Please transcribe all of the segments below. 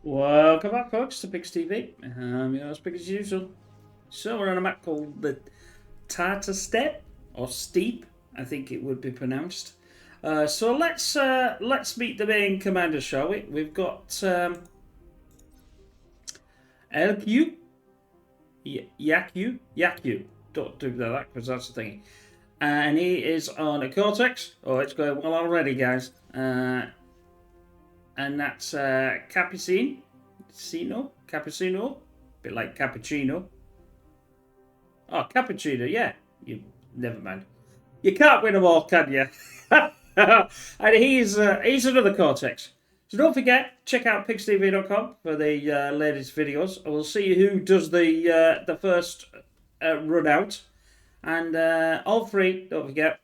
Welcome back, folks, to Pigs TV. I'm your host, Pig as usual. So we're on a map called the Tartar Steppe, or Steep, I think it would be pronounced. So let's meet the main commander, shall we? We've got LQ, Yaku. Don't do that because that's the thing. And he is on a Cortex. Oh, it's going well already, guys. And that's Cappuccino, bit like cappuccino. Oh, cappuccino, yeah. You never mind. You can't win them all, can you? And he's another Cortex. So don't forget, check out pigstv.com for the latest videos. We'll see who does the first run out, and all free. Don't forget.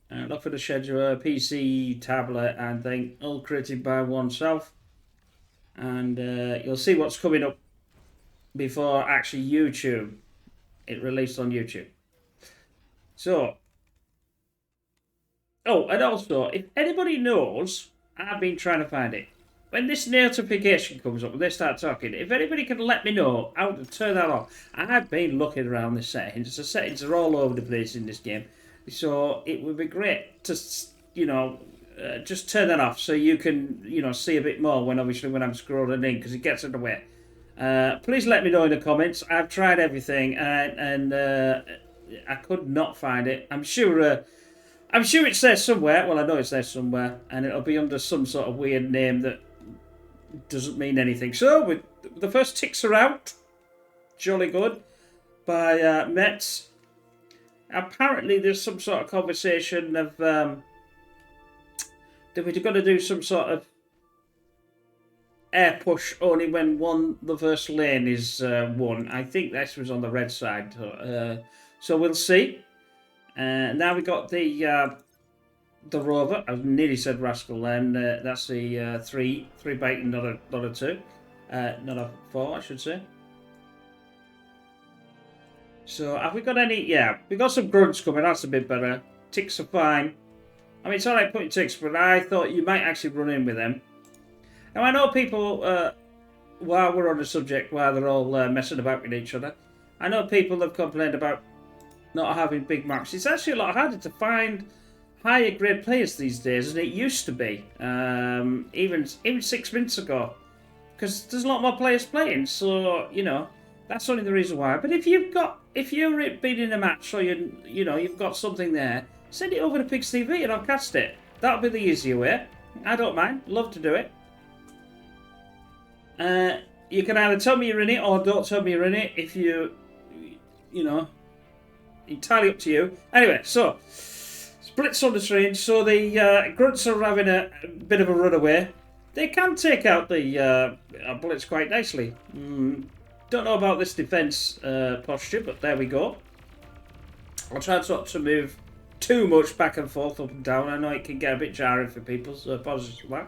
Look for the schedule, PC, tablet, and thing, all created by oneself. And you'll see what's coming up before actually YouTube. It released on YouTube. So, oh, and also, if anybody knows, I've been trying to find it. When this notification comes up and they start talking, if anybody can let me know how to turn that off. I've been looking around the settings. The settings are all over the place in this game. So it would be great to, just turn that off so you can, see a bit more when I'm scrolling in, because it gets in the way. Please let me know in the comments. I've tried everything and I could not find it. I'm sure it's there somewhere. Well, I know it's there somewhere, and it'll be under some sort of weird name that doesn't mean anything. So the first ticks are out. Jolly good. By Mets. Apparently, there's some sort of conversation of that we're going to do some sort of air push only when the first lane is won. I think this was on the red side, so we'll see. Now we got the rover. I nearly said rascal. Then that's the three baiting, not a two, not a four, I should say. So have we got any? Yeah, we got some grunts coming. That's a bit better. Ticks are fine. I mean, it's alright putting ticks, but I thought you might actually run in with them. Now I know people. While we're on the subject, while they're all messing about with each other, I know people have complained about not having big maps. It's actually a lot harder to find higher grade players these days than it used to be. Even 6 months ago, because there's a lot more players playing. So that's only the reason why. But if you're been in a match, or you've got something there, send it over to Pigs TV and I'll cast it. That'll be the easier way. I don't mind. Love to do it. You can either tell me you're in it or don't tell me you're in it. If entirely up to you. Anyway, so splits on the screen. So the grunts are having a bit of a runaway. They can take out the bullets quite nicely. Don't know about this defense posture, but there we go. I'll try not to move too much back and forth, up and down. I know it can get a bit jarring for people, so apologies for that.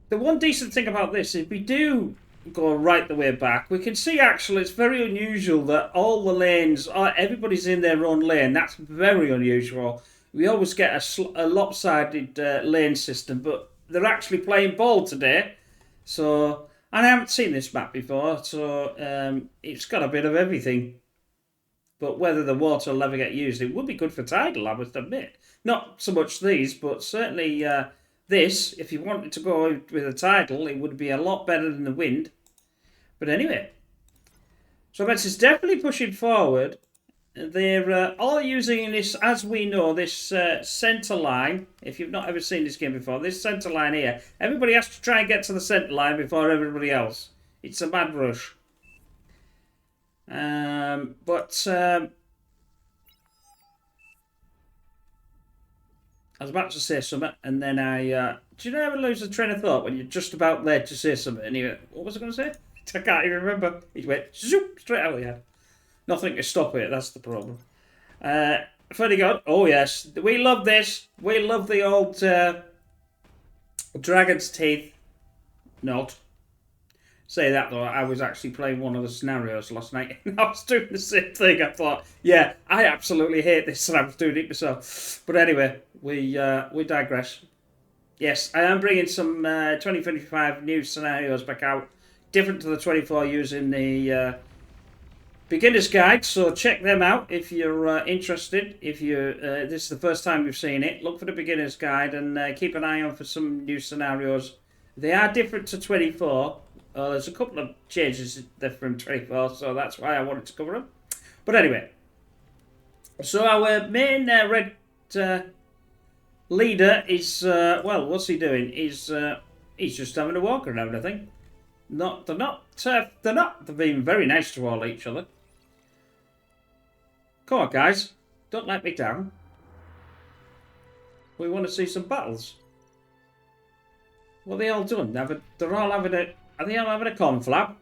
The one decent thing about this, if we do go right the way back, we can see actually it's very unusual that all the lanes, everybody's in their own lane. That's very unusual. We always get a lopsided lane system, but they're actually playing ball today. So, and I haven't seen this map before, so it's got a bit of everything. But whether the water will ever get used, it would be good for tidal, I must admit. Not so much these, but certainly this, if you wanted to go with a tidal, it would be a lot better than the wind. But anyway, so Mets is definitely pushing forward. They're all using this, as we know, this centre line. If you've not ever seen this game before, this centre line here, everybody has to try and get to the centre line before everybody else. It's a mad rush. I was about to say something, and then do you ever lose the train of thought when you're just about there to say something, and you went, what was I going to say? I can't even remember. It went zoop, straight out of your head. Nothing to stop it, that's the problem. Funny God, oh yes, we love this. We love the old Dragon's Teeth. Not. Say that though, I was actually playing one of the scenarios last night and I was doing the same thing. I thought, yeah, I absolutely hate this, and I was doing it myself. But anyway, we digress. Yes, I am bringing some 2025 new scenarios back out, different to the 24 using the beginner's guide. So check them out if you're interested. If you this is the first time you've seen it, look for the beginner's guide and keep an eye on for some new scenarios. They are different to 24. There's a couple of changes from 24, so that's why I wanted to cover them. But anyway, so our main red leader is well, what's he doing? He's just having a walk around, I think. They're being very nice to all each other. Come on, guys, don't let me down. We want to see some battles. What are they all done? They're all having a. Are they all having a conflab?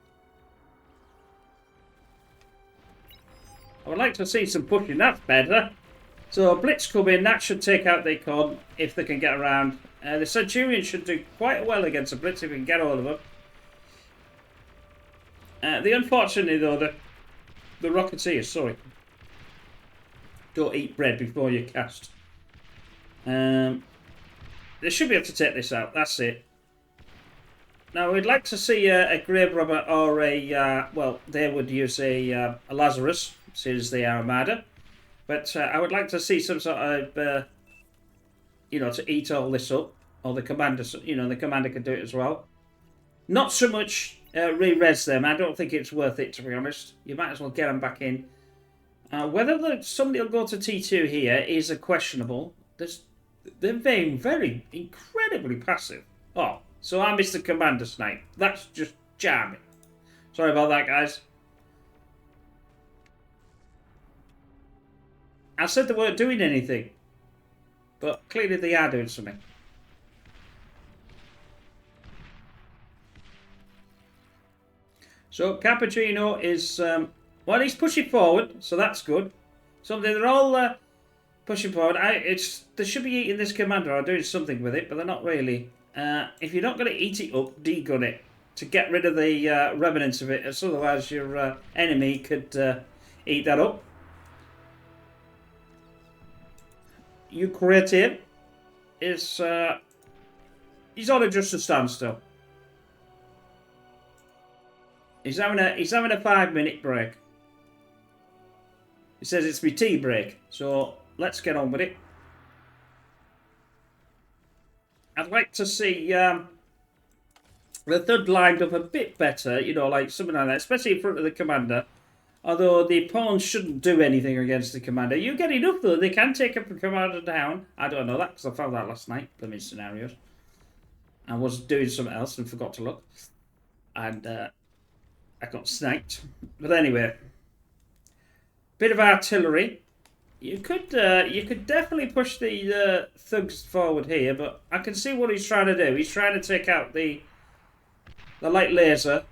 I would like to see some pushing. That's better. So Blitz come in. That should take out the con if they can get around. The Centurion should do quite well against the Blitz if we can get hold of them. Unfortunately though, the Rocketeers, sorry, don't eat bread before you cast. They should be able to take this out. That's it. Now we'd like to see a Grave Robber or a well, they would use a Lazarus since they are Armada, but I would like to see some sort of you know, to eat all this up, or the commander. You know, the commander can do it as well. Not so much re-res them. I don't think it's worth it, to be honest. You might as well get them back in. Whether somebody will go to T2 here is a questionable. They're being very incredibly passive. Oh, so I missed the commander snipe. That's just charming. Sorry about that, guys. I said they weren't doing anything, but clearly they are doing something. So Cappuccino is, well, he's pushing forward, so that's good. So they're all pushing forward. They should be eating this commander or doing something with it, but they're not really. If you're not going to eat it up, degun it to get rid of the remnants of it, as otherwise your enemy could eat that up. Ukraine is he's on just a standstill. He's having a 5-minute break. He says it's my tea break, so let's get on with it. I'd like to see the third lined up a bit better, you know, like something like that, especially in front of the commander. Although the pawns shouldn't do anything against the commander. You get enough though, they can take up the commander down. I don't know that because I found that last night, playing scenarios. I was doing something else and forgot to look. And I got sniped. But anyway, bit of artillery. You could definitely push the thugs forward here, but I can see what he's trying to do. He's trying to take out the light laser.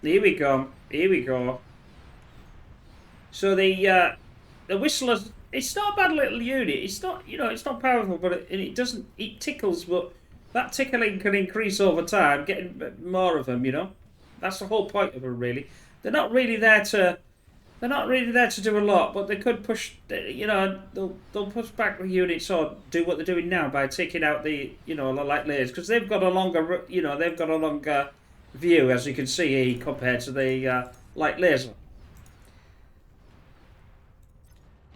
Here we go. Here we go. So the Whistler, it's not a bad little unit. It's not, you know, it's not powerful, but it doesn't. It tickles, but that tickling can increase over time, getting more of them. You know, that's the whole point of them. Really, they're not really there to. They're not really there to do a lot, but they could push. You know, they'll push back the units or do what they're doing now by taking out the, you know, the light layers, because they've got a longer. You know, they've got a longer view, as you can see here, compared to the light laser.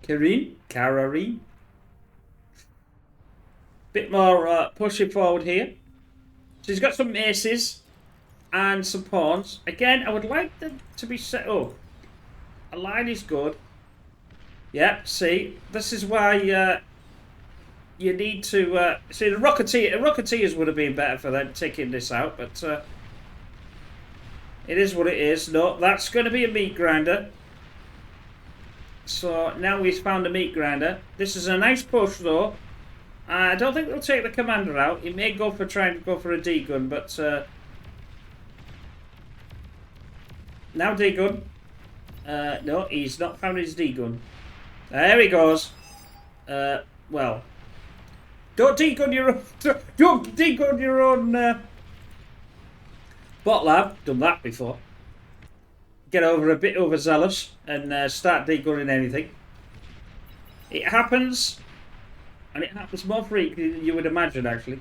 Karari. Bit more pushing forward here. So he's got some aces and some pawns. Again, I would like them to be set up. A line is good. Yeah, see, this is why you need to see the Rocketeers would have been better for them taking this out, but it is what it is. No, that's going to be a meat grinder. So now we've found a meat grinder. This is a nice push though. I don't think they'll take the commander out. He may go for trying to go for a D-gun, but now D-gun. No, he's not found his D-gun. There he goes. Well, don't D-gun your own. Don't D-gun your own. Bot lab, done that before. Get over a bit overzealous and start degunning anything. It happens. And it happens more frequently than you would imagine, actually.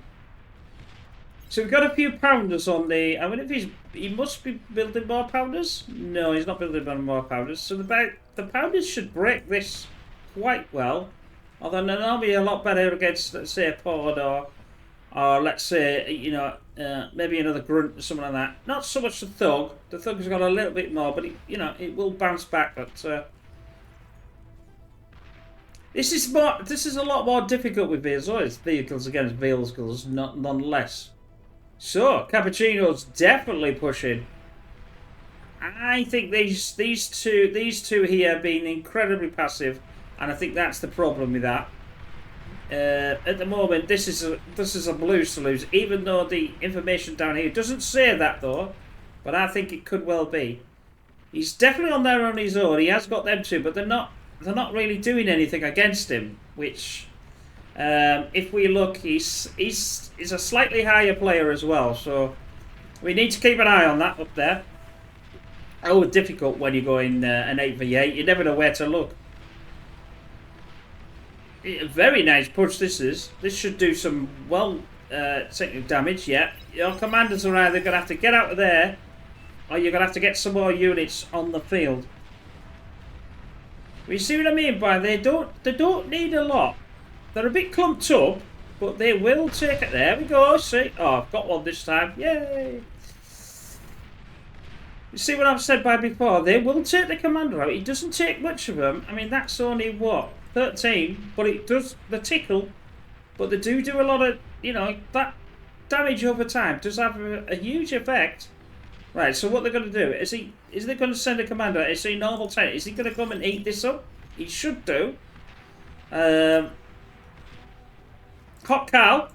So we've got a few pounders on the... I wonder if he must be building more pounders? No, he's not building more pounders. So the pounders should break this quite well. Although they'll be a lot better against, let's say, a pod or let's say, you know, maybe another grunt or something like that. Not so much the thug. The thug's got a little bit more, but, it will bounce back. But this is a lot more difficult with vehicles against vehicles, nonetheless. So, Cappuccino's definitely pushing. I think these two here have been incredibly passive, and I think that's the problem with that. At the moment, this is a blues to lose, even though the information down here doesn't say that though. But I think it could well be. He's definitely on there on his own. He has got them too, but they're not really doing anything against him. Which, if we look, he's a slightly higher player as well. So we need to keep an eye on that up there. Oh, difficult when you go in an 8v8. You never know where to look. Very nice push this is. This should do some technical damage, yeah. Your commanders are either going to have to get out of there, or you're going to have to get some more units on the field. You see what I mean by they don't need a lot. They're a bit clumped up, but they will take it. There we go, see? Oh, I've got one this time. Yay! You see what I've said by before? They will take the commander out. It doesn't take much of them. I mean, that's only what? 13, but it does the tickle, but they do a lot of, that damage over time does have a huge effect. Right, so what they're going to do, is they going to send a commander? Is he normal 10? Is he going to come and eat this up? He should do. Hot Carl.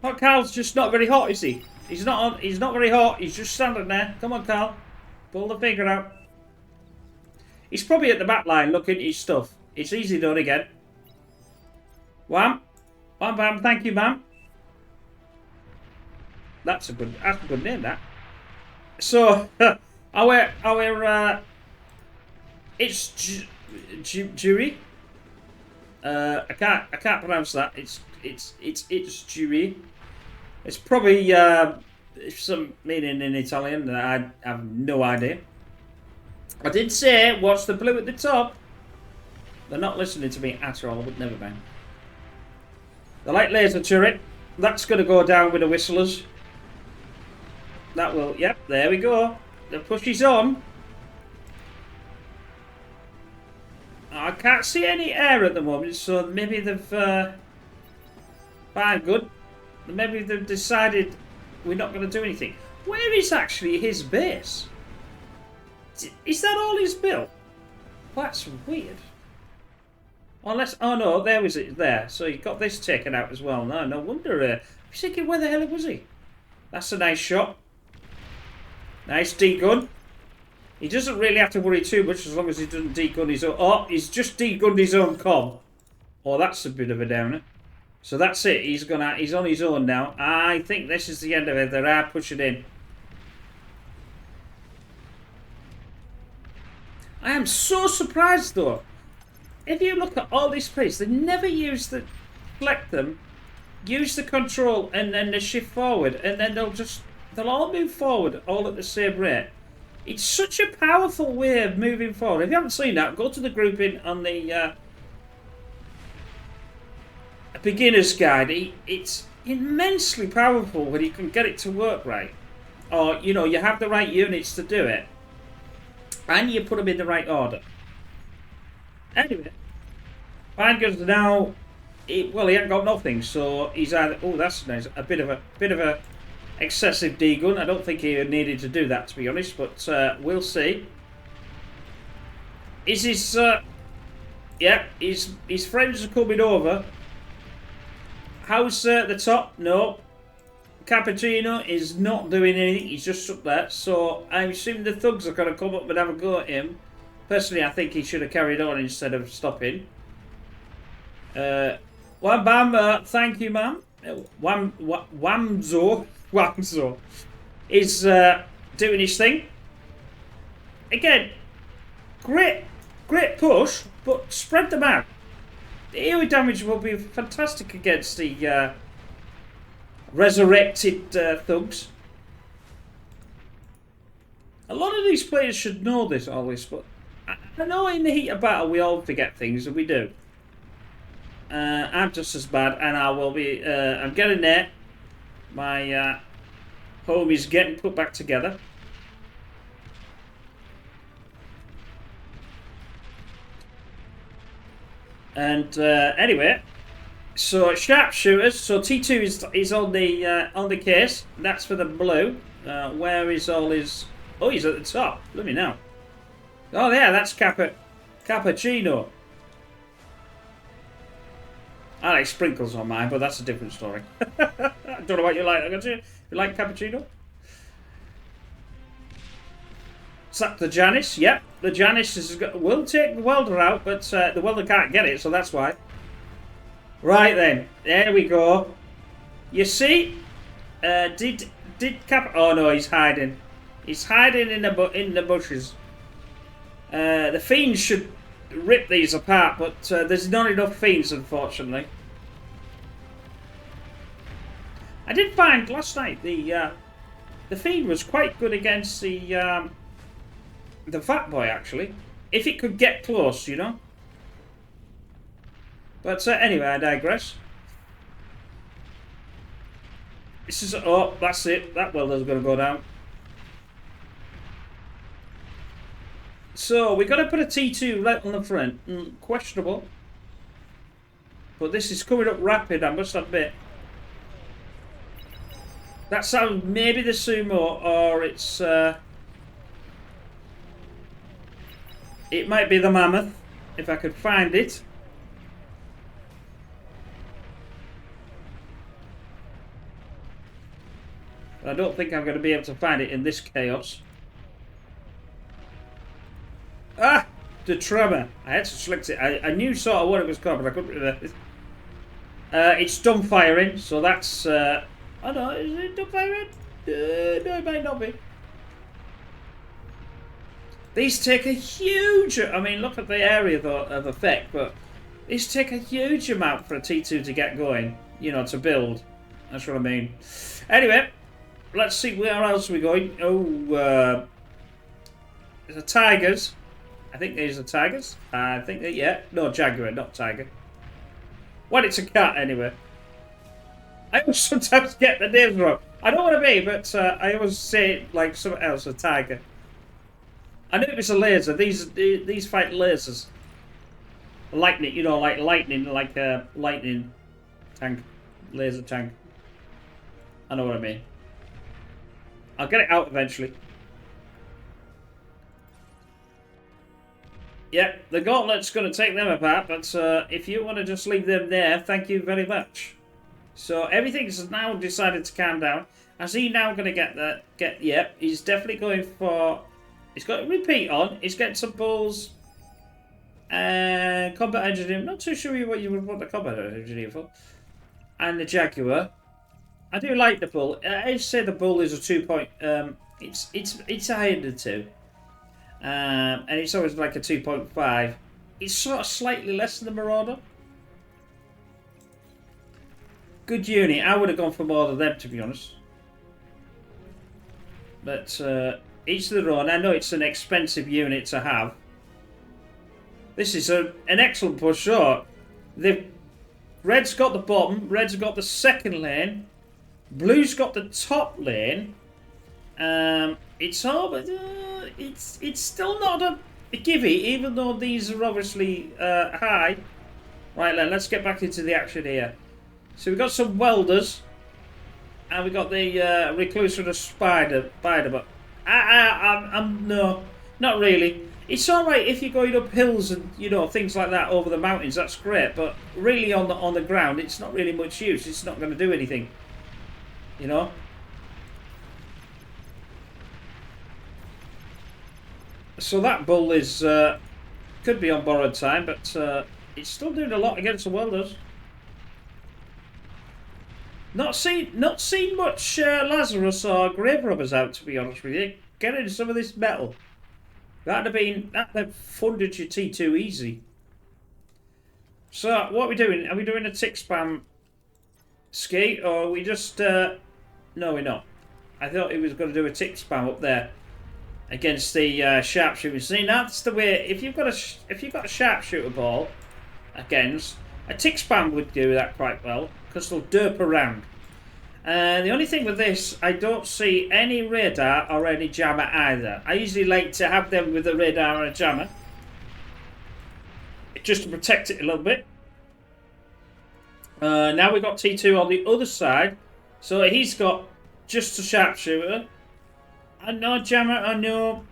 Hot Carl's just not very hot, is he? He's not very hot, he's just standing there. Come on, Carl. Pull the finger out. He's probably at the back line looking at his stuff. It's easy done again. Wham. Wham bam, thank you, ma'am. That's a good name, that. So, it's jury. I can't pronounce that. It's jury. It's probably some meaning in Italian that I have no idea. I did say, watch the blue at the top. They're not listening to me at all, but never mind. The light laser turret. That's going to go down with the whistlers. That will, yep, there we go. The push is on. I can't see any air at the moment, so maybe they've... fine, good. Maybe they've decided we're not going to do anything. Where is actually his base? Is that all he's built? That's weird. Unless, oh no, there was it there. So he got this taken out as well. No wonder. I was thinking, where the hell was he? That's a nice shot. Nice degun. He doesn't really have to worry too much as long as he doesn't degun his own. Oh, he's just degunned his own comm. Oh, that's a bit of a downer. So that's it. He's on his own now. I think this is the end of it. They are pushing in. I am so surprised though. If you look at all this place, they never use the select them, use the control, and then they shift forward, and then they'll all move forward all at the same rate. It's such a powerful way of moving forward. If you haven't seen that, go to the grouping on the beginner's guide. It's immensely powerful when you can get it to work right, or you have the right units to do it. And you put them in the right order. Anyway, Vanguard's now, he ain't got nothing, so he's either. Oh, that's nice. A bit of a excessive degun. I don't think he needed to do that, to be honest, but we'll see. Is his? Yeah, his friends are coming over. House at the top? No. Cappuccino is not doing anything, he's just up there, so I'm assuming the thugs are going to come up and have a go at him. Personally, I think he should have carried on instead of stopping. Wham bam, thank you, ma'am. Whamzo is doing his thing. Again, great push, but spread them out. AoE damage will be fantastic against the resurrected thugs. A lot of these players should know this always, but I know in the heat of battle we all forget things, and we do. I'm just as bad, and I will be. I'm getting there. My home is getting put back together. And anyway, so sharpshooters. So T2 is on the case. That's for the blue. Where is all his? Oh, he's at the top. Let me know. Oh, yeah, that's Cappuccino. I like sprinkles on mine, but that's a different story. I don't know what you like. You like cappuccino? Slap the Janice. Yep, the Janice will take the welder out, but the welder can't get it, so that's why. Right then, there we go. You see, did Cap? Oh no, he's hiding. He's hiding in the bushes. The fiends should rip these apart, but there's not enough fiends, unfortunately. I did find last night the fiend was quite good against the fat boy, actually, if it could get close, you know. But anyway, I digress. This is that's it. That welder's going to go down. So, we've got to put a T2 right on the front. Questionable. But this is coming up rapid, I must admit. That sounds maybe the sumo, or it's... it might be the mammoth, if I could find it. But I don't think I'm going to be able to find it in this chaos. Ah! The tremor. I had to select it. I knew sort of what it was called, but I couldn't remember it. It's dumbfiring, so that's... I don't know, is it dumbfiring? No, it might not be. These take a huge... I mean, look at the area of effect, but these take a huge amount for a T2 to get going. You know, to build. That's what I mean. Anyway, let's see where else we're going. Oh, there's a tigers. I think these are tigers. I think that, yeah. No, jaguar, not tiger. Well, it's a cat anyway. I always sometimes get the names wrong. I don't want to be, but I always say it like something else, a tiger. I knew it was a laser. These fight lasers. Lightning, you know, like lightning, like a lightning tank. Laser tank. I know what I mean. I'll get it out eventually. Yeah, the gauntlet's going to take them apart, but if you want to just leave them there, thank you very much. So everything's now decided to calm down. Is he now going to get that? Yep, he's definitely going for... He's got a repeat on. He's getting some bulls. Combat engineer. I'm not too sure what you would want the combat engineer for. And the jaguar. I do like the bull. I'd say the bull is a 2 point. It's higher than 2. And it's always like a 2.5. It's sort of slightly less than the Marauder. Good unit. I would have gone for more than them, to be honest. But each of their own. I know it's an expensive unit to have. This is an excellent push short. Red's got the bottom. Red's got the second lane. Blue's got the top lane. It's all, but it's still not a gimme, even though these are obviously high. Right then, let's get back into the action here. So we've got some welders, and we've got the recluse and a spider. But I'm no, not really. It's all right if you're going up hills and you know things like that over the mountains. That's great, but really on the ground, it's not really much use. It's not going to do anything, you know. So that bull is could be on borrowed time, but it's still doing a lot against the welders. Not seen much Lazarus or grave robbers out, to be honest with you. Getting some of this metal. That'd have funded your T2 easy. So, what are we doing? Are we doing a tick spam ski, or are we just... No, we're not. I thought he was going to do a tick spam up there against the sharpshooter. See, that's the way... If you've got a sharpshooter ball against... A tick spam would do that quite well, because they'll derp around. The only thing with this, I don't see any radar or any jammer either. I usually like to have them with a radar and a jammer, just to protect it a little bit. Now we've got T2 on the other side, so he's got just a sharpshooter, and no jammer and no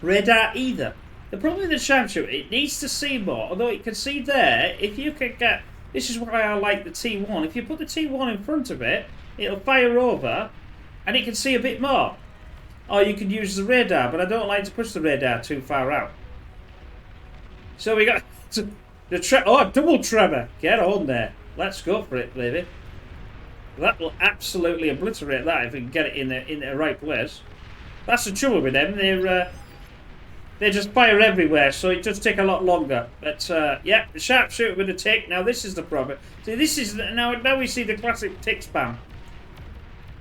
radar either. The problem with the sharpshooter, it needs to see more, although it can see there. If you can get... This is why I like the T1. If you put the T1 in front of it, it'll fire over, and it can see a bit more. Or you can use the radar, but I don't like to push the radar too far out. So we got the double tremor. Get on there. Let's go for it, baby. That will absolutely obliterate that if we can get it in the right place. That's the trouble with them. They just fire everywhere, so it does take a lot longer. But yeah, the sharpshooter with a tick. Now this is the problem. See, this is now we see the classic tick spam.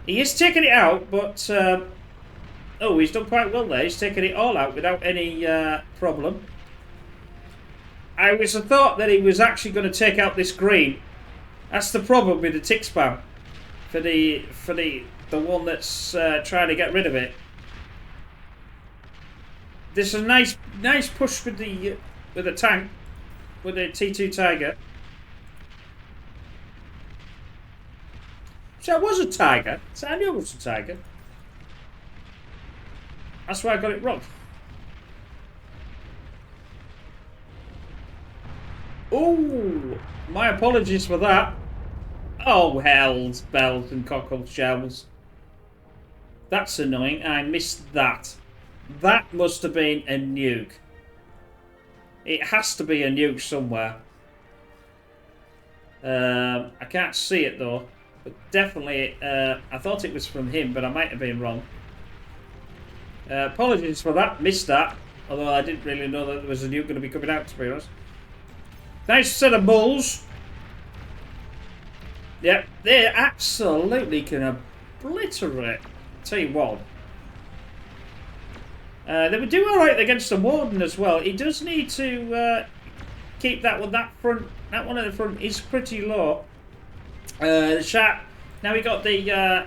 He is taking it out, but oh, he's done quite well there. He's taken it all out without any problem. I was a thought that he was actually going to take out this green. That's the problem with the tick spam for the one that's trying to get rid of it. This is a nice push with the tank, with the T2 Tiger. So it was a tiger. So I knew it was a tiger. That's why I got it wrong. Oh, my apologies for that. Oh, hells, bells and cockle shells. That's annoying. I missed that. That must have been a nuke. It has to be a nuke somewhere. I can't see it though. But definitely, I thought it was from him, but I might have been wrong. Apologies for that. Missed that. Although I didn't really know that there was a nuke going to be coming out, to be honest. Nice set of bulls. Yep, they absolutely can obliterate T1. They would do alright against the Warden as well. He does need to keep that one. That one at the front is pretty low. The sharp. Now we got the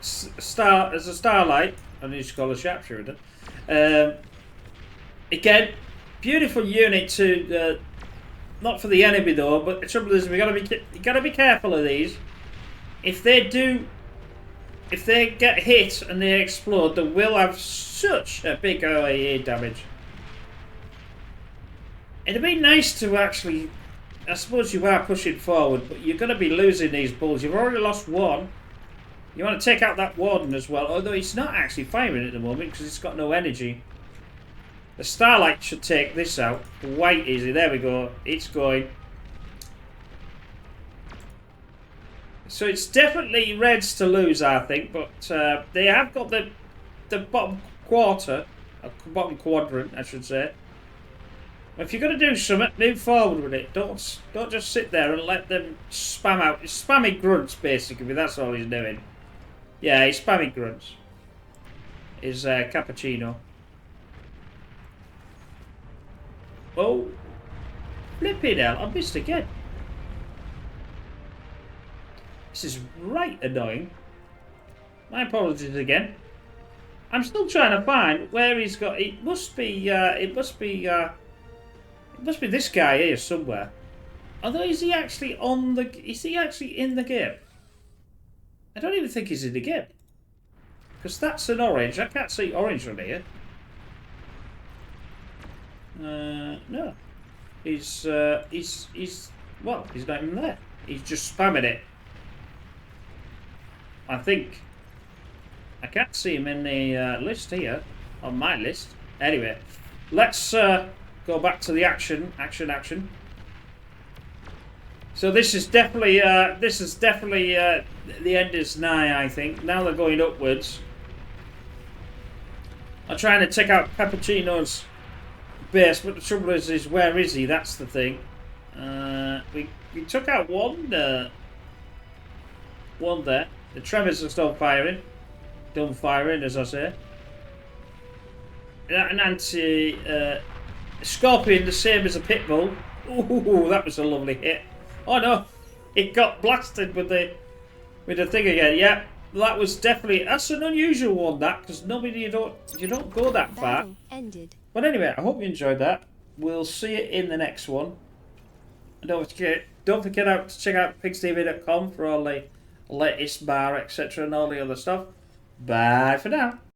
star as a starlight. I need to call a sharpshooter. Again, beautiful unit to. Not for the enemy though, but the trouble is we gotta be careful of these. If they get hit and they explode, they will have such a big OAE damage. It'd be nice to actually... I suppose you are pushing forward, but you're going to be losing these bulls. You've already lost one. You want to take out that Warden as well, although it's not actually firing at the moment because it's got no energy. The Starlight should take this out. Quite easy. There we go. It's going. So it's definitely Reds to lose, I think, but they have got the bottom quarter, bottom quadrant, I should say. If you're going to do something, move forward with it. Don't just sit there and let them spam out. It's spamming grunts, basically. That's all he's doing. Yeah, he's spamming grunts. Is Cappuccino. Oh, flipping hell! I missed again. This is right annoying. My apologies again. I'm still trying to find where he's got. It must be this guy here somewhere. Although is he actually on the? Is he actually in the game? I don't even think he's in the game. Because that's an orange. I can't see orange on here. No. He's well, he's not even there. He's just spamming it. I think. I can't see him in the list here. On my list. Anyway. Let's go back to the action. Action. So this is definitely the end is nigh, I think. Now they're going upwards. I'm trying to take out Cappuccino's base, but the trouble is where is he? That's the thing. We took out one there. The Tremors are still firing. Done firing, as I say. An anti Scorpion, the same as a pit bull. Ooh, that was a lovely hit. Oh no, it got blasted with the thing again. Yeah, that's an unusual one, that, because you don't go that far. Ended. But anyway, I hope you enjoyed that. We'll see you in the next one. And don't forget to check out pigstv.com for all the latest bar, etc., and all the other stuff. Bye for now.